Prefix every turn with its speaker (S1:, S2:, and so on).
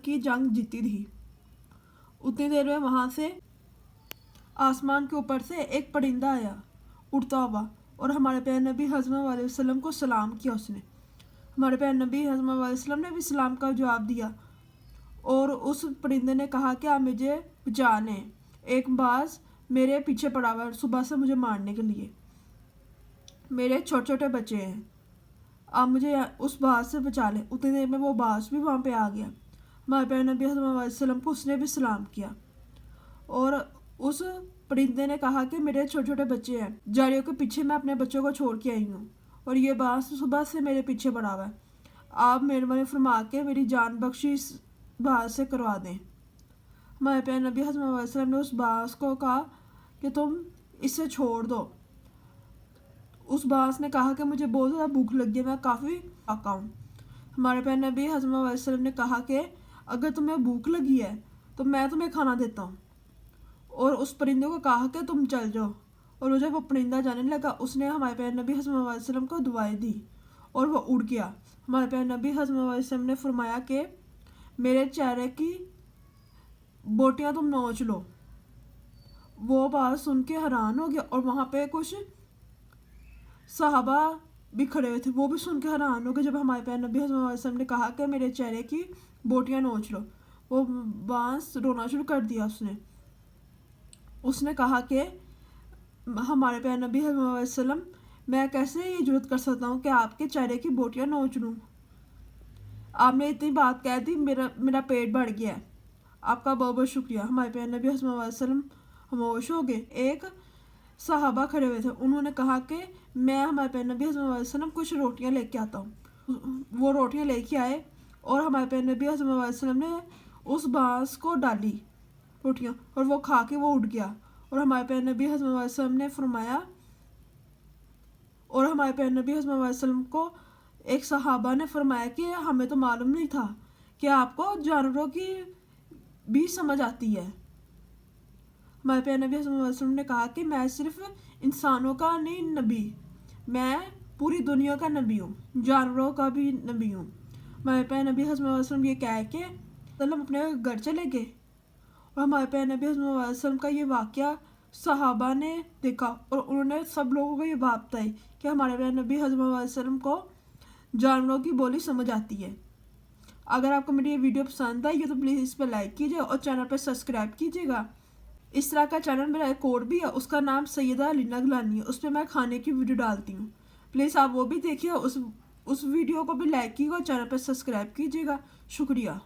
S1: की जंग जीती थी। उतनी देर में वहाँ से आसमान के ऊपर से एक परिंदा आया उड़ता हुआ, और हमारे प्यारे नबी हज़रत सल्लल्लाहु अलैहि वसल्लम को सलाम किया उसने। हमारे प्यारे नबी हज़रत सल्लल्लाहु अलैहि वसल्लम ने भी सलाम का जवाब दिया, और उस परिंदे ने कहा कि आप मुझे बचाने, एक बाज मेरे पीछे पड़ा हुआ है सुबह से मुझे मारने के लिए, मेरे छोटे छोटे बच्चे हैं, आप मुझे उस बाज से बचा लें। उतनी देर में वो बाज भी वहाँ पे आ गया। हमारे प्यारे नबी सल्लल्लाहु अलैहि वसल्लम को उसने भी सलाम किया, और उस परिंदे ने कहा कि मेरे छोटे छोटे बच्चे हैं, जाड़ियों के पीछे मैं अपने बच्चों को छोड़ के आई हूँ, और ये बाज सुबह से मेरे पीछे पड़ा हुआ है, आप मेहरबानी फरमा के मेरी जान बख्शी इस बाज से करवा दें। हमारे प्यारे नबी हज़रत सल्लल्लाहु अलैहि वसल्लम ने उस बाज को कहा कि तुम इसे छोड़ दो। उस बाज ने कहा कि मुझे बहुत ज़्यादा भूख लगी है, मैं काफ़ी थका हूँ। हमारे प्यारे नबी हज़रत सल्लल्लाहु अलैहि वसल्लम ने कहा कि अगर तुम्हें भूख लगी है तो मैं तुम्हें खाना देता हूँ, और उस परिंदे को कहा कि तुम चल जाओ। और जब वो परिंदा जाने लगा, उसने हमारे प्यारे नबी हज़रत सल्लल्लाहु अलैहि वसल्लम को दुआएं दी और वो उड़ गया। हमारे प्यारे नबी हज़रत सल्लल्लाहु अलैहि वसल्लम ने फरमाया कि मेरे चेहरे की बोटियाँ तुम नोच लो। वो बात सुन के हैरान हो गया, और वहाँ पे कुछ सहाबा भी खड़े हुए थे, वो भी सुन के हैरान हो गए जब हमारे प्यारे नबी सल्लल्लाहु अलैहि वसल्लम ने कहा कि मेरे चेहरे की बोटियाँ नोच लो। वो बांस रोना शुरू कर दिया उसने कहा कि हमारे प्यारे नबी सल्लल्लाहु अलैहि वसल्लम, मैं कैसे ये जुर्रत कर सकता हूँ कि आपके चेहरे की बोटियाँ नोच लूँ, आपने इतनी बात कह दी, मेरा पेट बढ़ गया है, आपका बहुत बहुत शुक्रिया। हमारे प्यारे नबी सल्लल्लाहु अलैहि वसल्लम खामोश हो गए। एक सहाबा खड़े हुए थे, उन्होंने कहा कि मैं हमारे प्यारे नबी सल्लल्लाहु अलैहि वसल्लम कुछ रोटियां लेके आता हूँ। वो रोटियां लेके आए, और हमारे प्यारे नबी सल्लल्लाहु अलैहि वसल्लम ने उस बांस को डाली रोटियां, और वो खा के वो उड़ गया। और हमारे प्यारे नबी सल्लल्लाहु अलैहि वसल्लम ने फरमाया, और हमारे प्यारे नबी सल्लल्लाहु अलैहि वसल्लम को एक सहाबा ने फरमाया कि हमें तो मालूम नहीं था कि आपको जानवरों की भी समझ आती है। हमारे प्यारे नबी सल्लल्लाहु अलैहि वसल्लम ने कहा कि मैं सिर्फ इंसानों का नहीं नबी, मैं पूरी दुनिया का नबी हूँ, जानवरों का भी नबी हूँ। हमारे प्यारे नबी सल्लल्लाहु अलैहि वसल्लम ये कह के अपने घर चले गए, और हमारे प्यारे नबी सल्लल्लाहु अलैहि वसल्लम का ये वाक़या सहाबा ने देखा, और उन्होंने सब लोगों को ये बात बताई कि हमारे प्यारे नबी सल्लल्लाहु अलैहि वसल्लम को जानवरों की बोली समझ आती है। अगर आपको मेरी ये वीडियो पसंद आई है तो प्लीज़ इस पर लाइक कीजिए और चैनल पर सब्सक्राइब कीजिएगा। इस तरह का चैनल मेरा एक और भी है, उसका नाम सैयदा लीना गिलानी है, उस पर मैं खाने की वीडियो डालती हूँ, प्लीज़ आप वो भी देखिए, उस वीडियो को भी लाइक कीजिएगा और चैनल पर सब्सक्राइब कीजिएगा। शुक्रिया।